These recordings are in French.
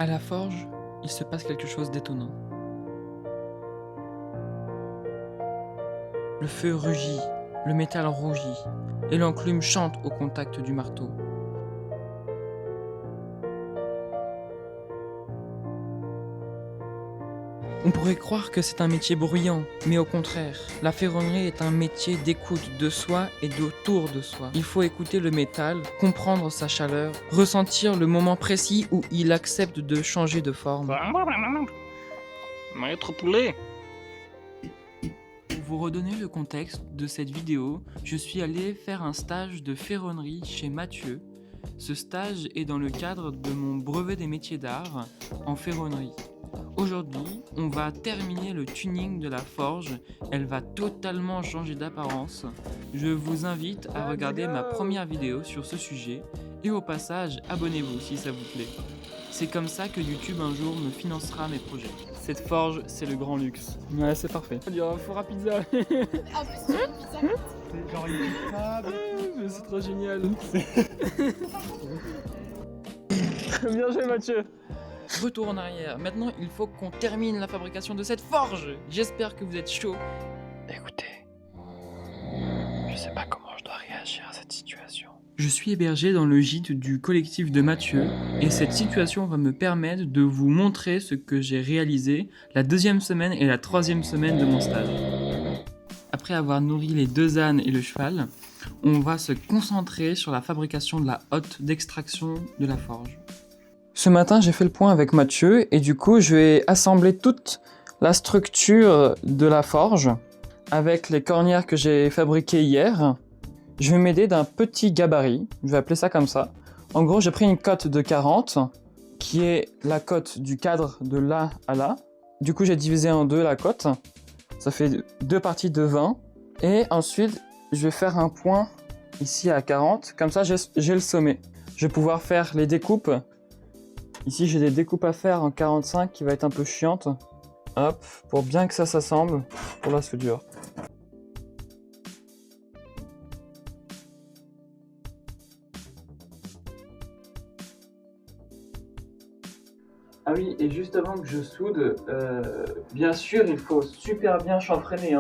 À la forge, il se passe quelque chose d'étonnant. Le feu rugit, le métal rougit, et l'enclume chante au contact du marteau. On pourrait croire que c'est un métier bruyant, mais au contraire, la ferronnerie est un métier d'écoute de soi et d'autour de soi. Il faut écouter le métal, comprendre sa chaleur, ressentir le moment précis où il accepte de changer de forme. Maître poulet. Pour vous redonner le contexte de cette vidéo, je suis allé faire un stage de ferronnerie chez Mathieu. Ce stage est dans le cadre de mon brevet des métiers d'art en ferronnerie. Aujourd'hui, on va terminer le tuning de la forge. Elle va totalement changer d'apparence. Je vous invite à regarder ma première vidéo sur ce sujet et au passage, abonnez-vous si ça vous plaît. C'est comme ça que YouTube un jour me financera mes projets. Cette forge, c'est le grand luxe. Ouais, c'est parfait. Il y aura un four à pizza. En plus, tu veux une pizza C'est genre une petite table. Mais c'est trop génial. Bien joué, Mathieu. Retour en arrière. Maintenant, il faut qu'on termine la fabrication de cette forge. J'espère que vous êtes chaud. Écoutez, je sais pas comment je dois réagir à cette situation. Je suis hébergé dans le gîte du collectif de Mathieu et cette situation va me permettre de vous montrer ce que j'ai réalisé la 2e semaine et la 3e semaine de mon stage. Après avoir nourri les 2 ânes et le cheval, on va se concentrer sur la fabrication de la hotte d'extraction de la forge. Ce matin, j'ai fait le point avec Mathieu et du coup, je vais assembler toute la structure de la forge avec les cornières que j'ai fabriquées hier. Je vais m'aider d'un petit gabarit, je vais appeler ça comme ça. En gros, j'ai pris une cote de 40, qui est la cote du cadre de là à là. Du coup, j'ai divisé en deux la cote. Ça fait 2 parties de 20. Et ensuite, je vais faire un point ici à 40. Comme ça, j'ai le sommet. Je vais pouvoir faire les découpes. Ici, j'ai des découpes à faire en 45 qui va être un peu chiante. Hop, pour bien que ça s'assemble pour la soudure. Ah oui, et juste avant que je soude, bien sûr, il faut super bien chanfreiner.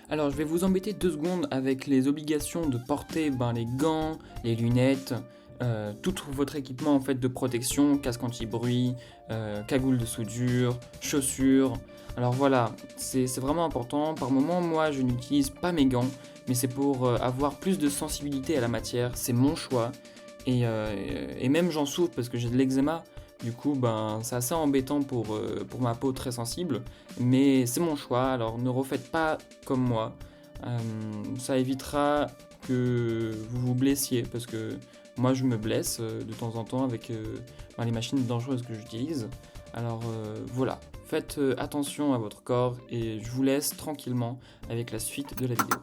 Alors, je vais vous embêter 2 secondes avec les obligations de porter les gants, les lunettes, tout votre équipement en fait de protection, casque anti-bruit, cagoule de soudure, chaussures. Alors voilà, c'est vraiment important. Par moment, moi, je n'utilise pas mes gants, mais c'est pour avoir plus de sensibilité à la matière. C'est mon choix. Et même j'en souffre parce que j'ai de l'eczéma. Du coup, c'est assez embêtant pour ma peau très sensible. Mais c'est mon choix, alors ne refaites pas comme moi. Ça évitera que vous vous blessiez parce que moi je me blesse de temps en temps avec les machines dangereuses que j'utilise. Alors voilà, faites attention à votre corps et je vous laisse tranquillement avec la suite de la vidéo.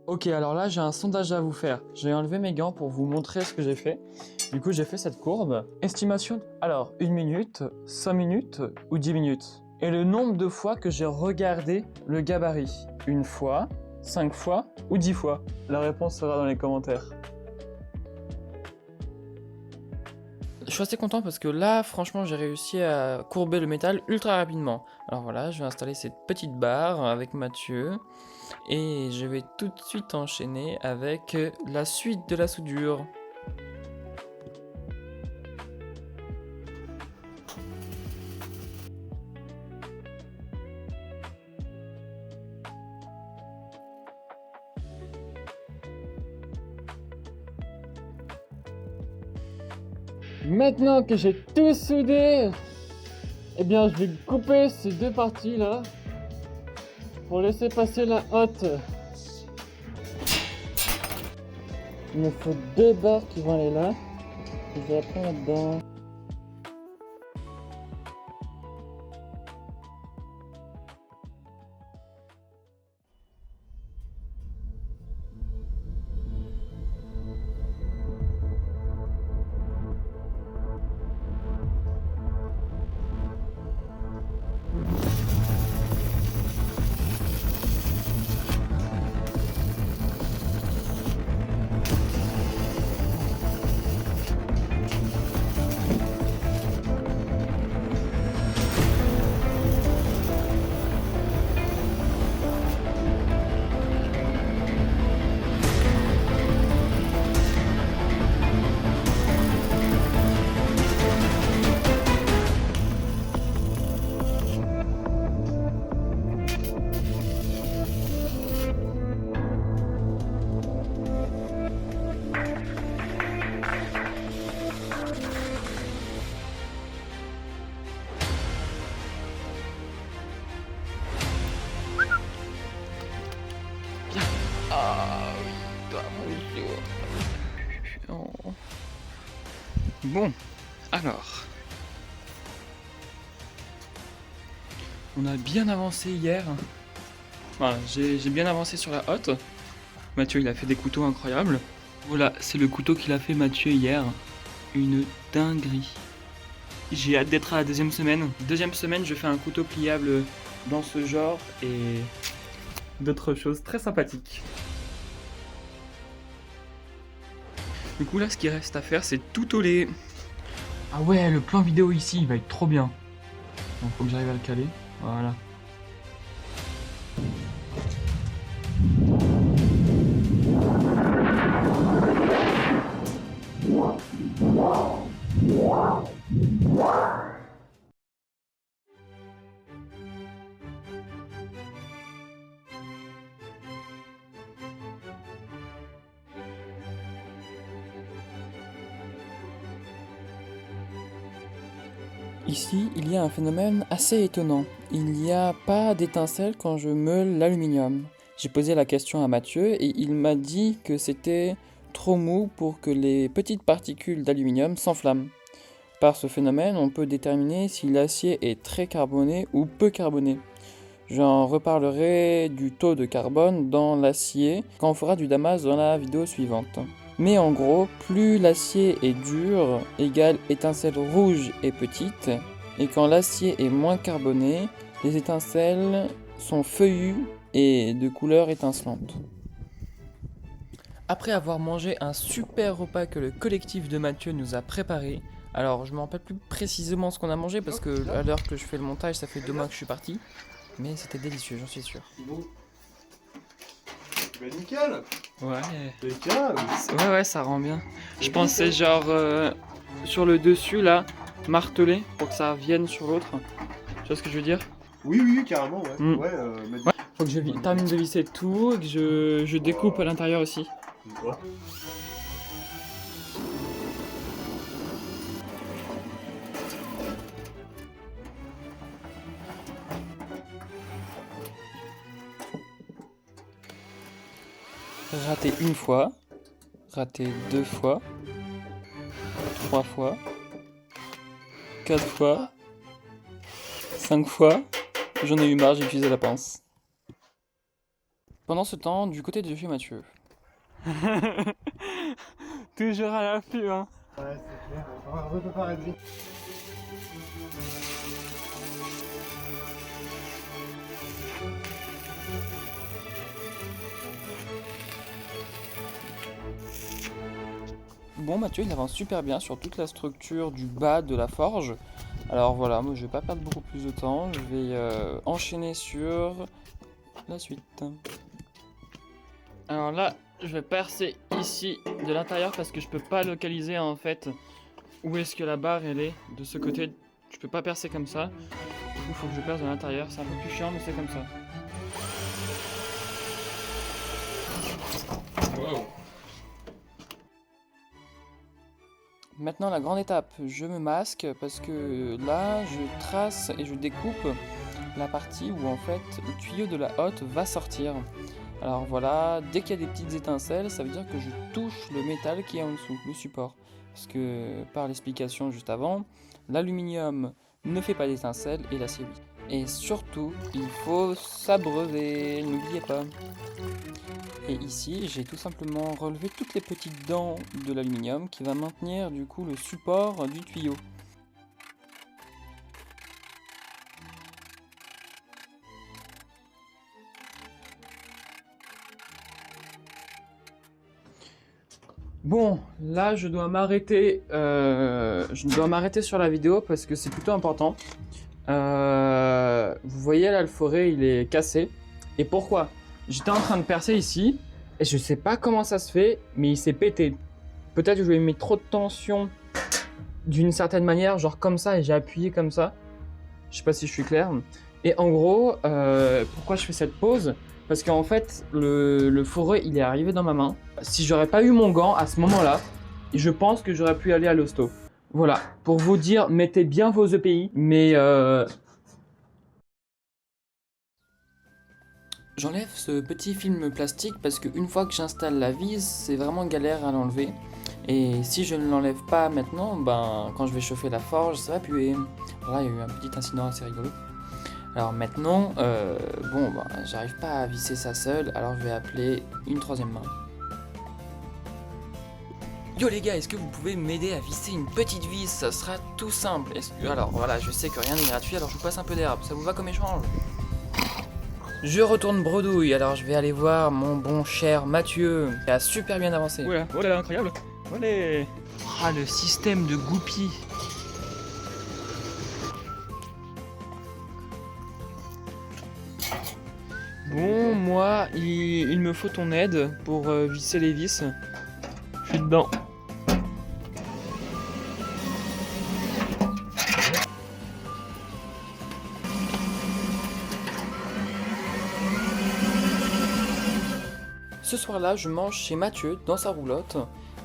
Ok, alors là j'ai un sondage à vous faire. J'ai enlevé mes gants pour vous montrer ce que j'ai fait. Du coup j'ai fait cette courbe. Estimation, alors 1 minute, 5 minutes ou 10 minutes. Et le nombre de fois que j'ai regardé le gabarit. 1 fois, 5 fois ou 10 fois. La réponse sera dans les commentaires. Je suis assez content parce que là, franchement, j'ai réussi à courber le métal ultra rapidement. Alors voilà, je vais installer cette petite barre avec Mathieu. Et je vais tout de suite enchaîner avec la suite de la soudure. Maintenant que j'ai tout soudé, eh bien je vais couper ces 2 parties là pour laisser passer la hotte. Il me faut 2 barres qui vont aller là. Je vais la prendre là-dedans. Ah oui, toi, bonjour. Oh. Bon, alors. On a bien avancé hier. Voilà, j'ai bien avancé sur la hotte. Mathieu, il a fait des couteaux incroyables. Voilà, c'est le couteau qu'il a fait Mathieu hier. Une dinguerie. J'ai hâte d'être à la deuxième semaine. Deuxième semaine, je fais un couteau pliable dans ce genre et d'autres choses très sympathiques. Du coup là, ce qui reste à faire, c'est tout toller. Ah ouais, le plan vidéo ici, il va être trop bien. Donc faut que j'arrive à le caler. Voilà. Ici, il y a un phénomène assez étonnant. Il n'y a pas d'étincelle quand je meule l'aluminium. J'ai posé la question à Mathieu et il m'a dit que c'était trop mou pour que les petites particules d'aluminium s'enflamment. Par ce phénomène, on peut déterminer si l'acier est très carboné ou peu carboné. J'en reparlerai du taux de carbone dans l'acier quand on fera du Damas dans la vidéo suivante. Mais en gros, plus l'acier est dur, égale étincelle rouge et petite, et quand l'acier est moins carboné, les étincelles sont feuillues et de couleur étincelante. Après avoir mangé un super repas que le collectif de Mathieu nous a préparé, alors je me rappelle plus précisément ce qu'on a mangé parce que à l'heure que je fais le montage, ça fait 2 mois que je suis parti, mais c'était délicieux, j'en suis sûr. Bon. Bah nickel. Ouais. Impeccable. Ouais, ça rend bien. Je pensais genre sur le dessus là, marteler pour que ça vienne sur l'autre. Tu vois ce que je veux dire? Oui, carrément, ouais. Mm. Ouais, Faut que je termine de visser tout et que je découpe à l'intérieur aussi. Ouais. Raté une fois, raté 2 fois, 3 fois, 4 fois, 5 fois. J'en ai eu marre, j'ai utilisé la pince. Pendant ce temps, du côté de chez Mathieu. Toujours à l'affût, hein. Ouais, c'est clair. On peut pas arrêter. Bon, Mathieu, il avance super bien sur toute la structure du bas de la forge. Alors voilà, moi je vais pas perdre beaucoup plus de temps, je vais enchaîner sur la suite. Alors là, je vais percer ici de l'intérieur parce que je peux pas localiser en fait où est-ce que la barre elle est de ce côté. Je peux pas percer comme ça. Du coup, il faut que je perce de l'intérieur. C'est un peu plus chiant, mais c'est comme ça. Wow. Maintenant, la grande étape, je me masque parce que là, je trace et je découpe la partie où en fait le tuyau de la hotte va sortir. Alors voilà, dès qu'il y a des petites étincelles, ça veut dire que je touche le métal qui est en dessous, le support. Parce que par l'explication juste avant, l'aluminium ne fait pas d'étincelles et l'acier oui. Et surtout, il faut s'abreuver, n'oubliez pas. Et ici, j'ai tout simplement relevé toutes les petites dents de l'aluminium qui va maintenir du coup le support du tuyau. Bon, là je dois m'arrêter sur la vidéo parce que c'est plutôt important. Vous voyez là, le forêt il est cassé. Et pourquoi? J'étais en train de percer ici et je sais pas comment ça se fait, mais il s'est pété. Peut-être que je lui ai mis trop de tension d'une certaine manière, genre comme ça, et j'ai appuyé comme ça. Je sais pas si je suis clair. Et en gros, pourquoi je fais cette pause? Parce qu'en fait, le forêt il est arrivé dans ma main. Si j'aurais pas eu mon gant à ce moment-là, je pense que j'aurais pu aller à l'hosto. Voilà, pour vous dire, mettez bien vos EPI, mais J'enlève ce petit film plastique parce qu'une fois que j'installe la vis, c'est vraiment galère à l'enlever. Et si je ne l'enlève pas maintenant, ben quand je vais chauffer la forge, ça va puer. Là, il y a eu un petit incident assez rigolo. Alors maintenant, j'arrive pas à visser ça seul, alors je vais appeler une troisième main. Yo les gars, est-ce que vous pouvez m'aider à visser une petite vis? Ça sera tout simple. Alors voilà, je sais que rien n'est gratuit, alors je vous passe un peu d'herbe. Ça vous va comme échange? Je retourne bredouille, alors je vais aller voir mon bon cher Mathieu, qui a super bien avancé. Voilà, oh là là, incroyable. Allez. Ah, le système de goupilles. Bon, moi, il me faut ton aide pour visser les vis. Je suis dedans. Ce soir-là, je mange chez Mathieu, dans sa roulotte,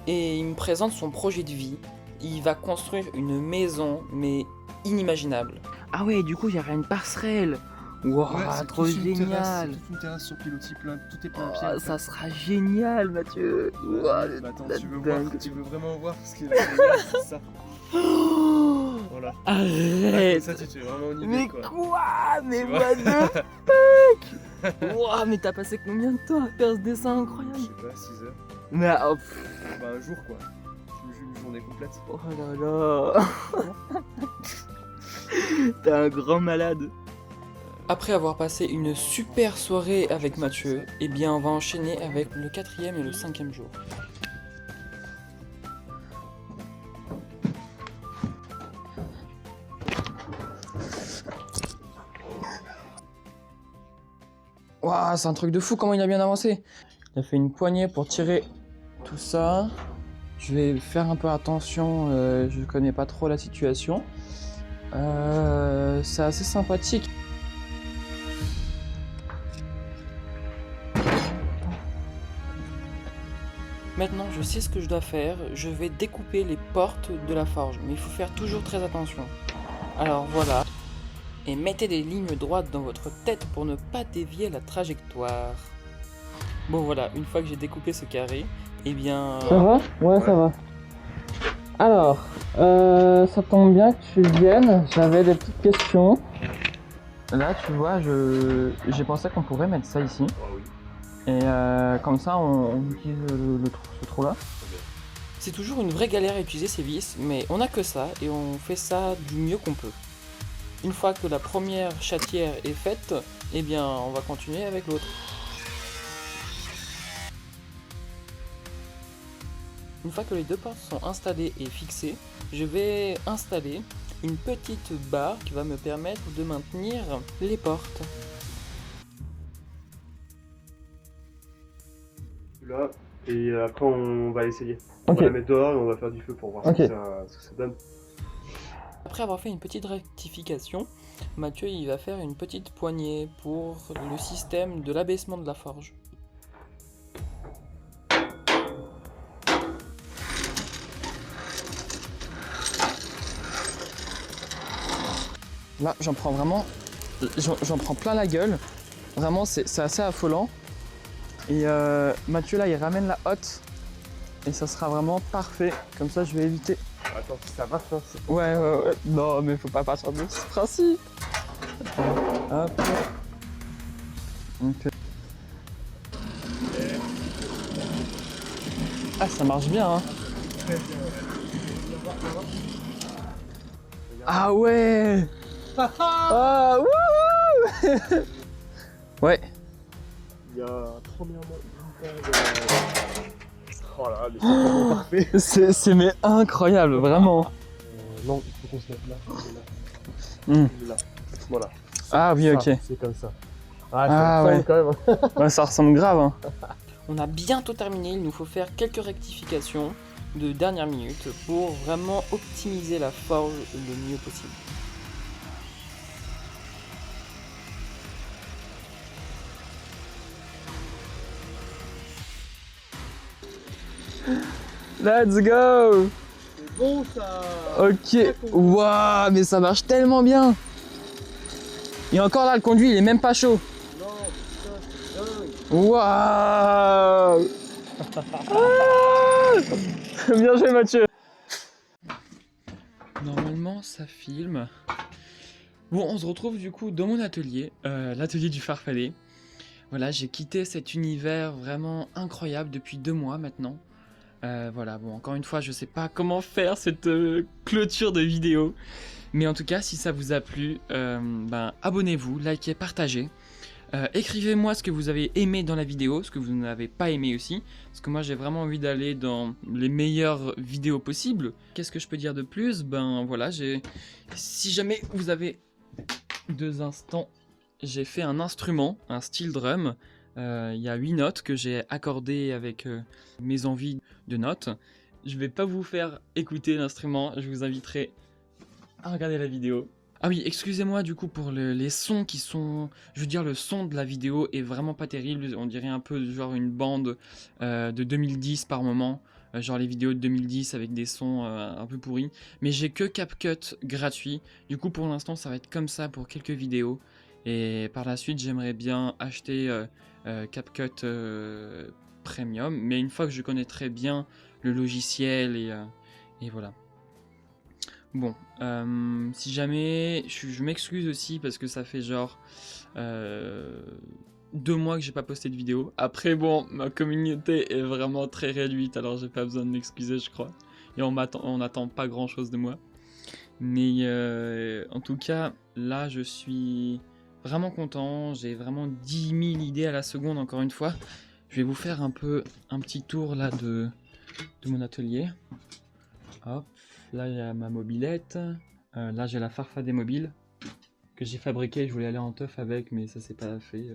et il me présente son projet de vie. Il va construire une maison, mais inimaginable. Ah ouais, du coup, il y aura une passerelle. Waouh, trop génial. C'est toute une terrasse sur pilotis, tout est plein de Oh, pierres. ça sera génial, Mathieu. Waouh, Bah, attends, la tu veux dingue. vraiment voir ce qui est génial, c'est ça. Voilà. Arrête. Ça, tu fais vraiment une idée, Mais quoi. quoi? Mais what the fuck? Waouh, mais t'as passé combien de temps à faire ce dessin Je incroyable? sais pas, 6 heures. Mais oh, pff, Bah, un jour, quoi. Une journée complète. oh là là. T'es un grand malade. Après avoir passé une super soirée avec Mathieu, eh bien on va enchaîner avec le 4e et le 5e jour. Waouh, c'est un truc de fou comment il a bien avancé. Il a fait une poignée pour tirer tout ça. Je vais faire un peu attention, je connais pas trop la situation. C'est assez sympathique. Maintenant, je sais ce que je dois faire. Je vais découper les portes de la forge, mais il faut faire toujours très attention. Alors voilà. Et mettez des lignes droites dans votre tête pour ne pas dévier la trajectoire. Bon voilà, une fois que j'ai découpé ce carré, eh bien... Ça va? Ouais, ça va. Alors, ça tombe bien que tu viennes, j'avais des petites questions. Là, tu vois, j'ai pensé qu'on pourrait mettre ça ici. Et comme ça, on utilise ce trou-là. C'est toujours une vraie galère à utiliser ces vis, mais on n'a que ça et on fait ça du mieux qu'on peut. Une fois que la première chatière est faite, eh bien on va continuer avec l'autre. Une fois que les deux portes sont installées et fixées, je vais installer une petite barre qui va me permettre de maintenir les portes. Là, et après, on va essayer. Ok. On va la mettre dehors et on va faire du feu pour voir Ok. ce que ça donne. Après avoir fait une petite rectification, Mathieu il va faire une petite poignée pour le système de l'abaissement de la forge. Là j'en prends vraiment, j'en prends plein la gueule, vraiment c'est assez affolant. Et Mathieu là il ramène la hotte et ça sera vraiment parfait, comme ça je vais éviter. Attends, ça va, ça. Ouais. Non, mais faut pas partir de ce principe. Hop. Ok. Ah, ça marche bien, hein. Ah ouais. Ah, wouhou. Ouais. Il y a premièrement une paire de... Oh là là, mais c'est vraiment parfait. C'est mais incroyable, vraiment. Non, il faut qu'on se mette là. Hmm. Là. Voilà. Ah oui, Ça, ok. C'est comme ça. Ah, ça ouais. quand même. Ouais, ça ressemble grave, hein. On a bientôt terminé, il nous faut faire quelques rectifications de dernière minute pour vraiment optimiser la forge le mieux possible. Let's go! C'est bon ça. Ok, waouh, mais ça marche tellement bien! Et encore là, le conduit il est même pas chaud. Non, putain, c'est Waouh. Ah. Bien joué Mathieu. Normalement, ça filme. Bon, on se retrouve du coup dans mon atelier, l'atelier du Farfadet. Voilà, j'ai quitté cet univers vraiment incroyable depuis 2 mois maintenant. Voilà, bon, encore une fois, je sais pas comment faire cette clôture de vidéo. Mais en tout cas, si ça vous a plu, abonnez-vous, likez, partagez. Écrivez-moi ce que vous avez aimé dans la vidéo, ce que vous n'avez pas aimé aussi. Parce que moi, j'ai vraiment envie d'aller dans les meilleures vidéos possibles. Qu'est-ce que je peux dire de plus? Ben voilà, si jamais vous avez 2 instants, j'ai fait un instrument, un steel drum. Il y a 8 notes que j'ai accordées avec mes envies de notes. Je vais pas vous faire écouter l'instrument, je vous inviterai à regarder la vidéo. Ah oui, excusez-moi du coup pour les sons qui sont... Je veux dire, le son de la vidéo est vraiment pas terrible. On dirait un peu genre une bande de 2010 par moment. Genre les vidéos de 2010 avec des sons un peu pourris. Mais j'ai que CapCut gratuit. Du coup, pour l'instant, ça va être comme ça pour quelques vidéos. Et par la suite, j'aimerais bien acheter CapCut Premium. Mais une fois que je connaîtrai bien le logiciel et voilà. Bon, si jamais, je m'excuse aussi parce que ça fait genre 2 mois que j'ai pas posté de vidéo. Après bon, ma communauté est vraiment très réduite, alors j'ai pas besoin de m'excuser je crois. Et on n'attend pas grand chose de moi. Mais en tout cas, là je suis vraiment content, j'ai vraiment 10 000 idées à la seconde encore une fois. Je vais vous faire un petit tour là de mon atelier. Hop. Là, il y a ma mobilette. Là, j'ai la Farfadet mobile que j'ai fabriquée. Je voulais aller en teuf avec, mais ça s'est pas fait.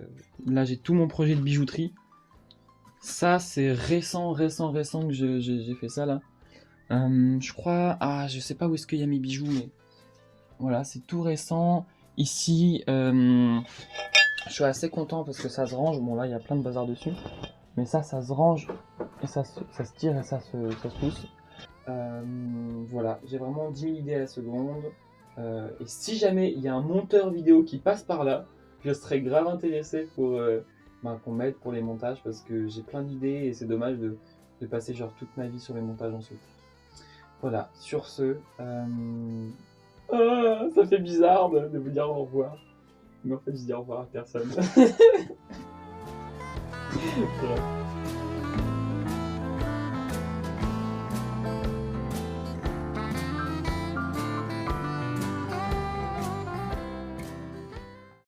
Là, j'ai tout mon projet de bijouterie. Ça, c'est récent que j'ai fait ça là. Je crois... Ah, je sais pas où est-ce qu'il y a mes bijoux, mais... Voilà, c'est tout récent. Ici, je suis assez content parce que ça se range. Bon, là, il y a plein de bazar dessus. Mais ça se range. Et ça se tire et ça se pousse. Voilà, j'ai vraiment 10 000 idées à la seconde. Et si jamais il y a un monteur vidéo qui passe par là, je serais grave intéressé pour qu'on m'aide pour les montages parce que j'ai plein d'idées et c'est dommage de passer genre toute ma vie sur les montages ensuite. Voilà, sur ce, ça fait bizarre de vous dire au revoir. Mais en fait, je dis au revoir à personne. Voilà.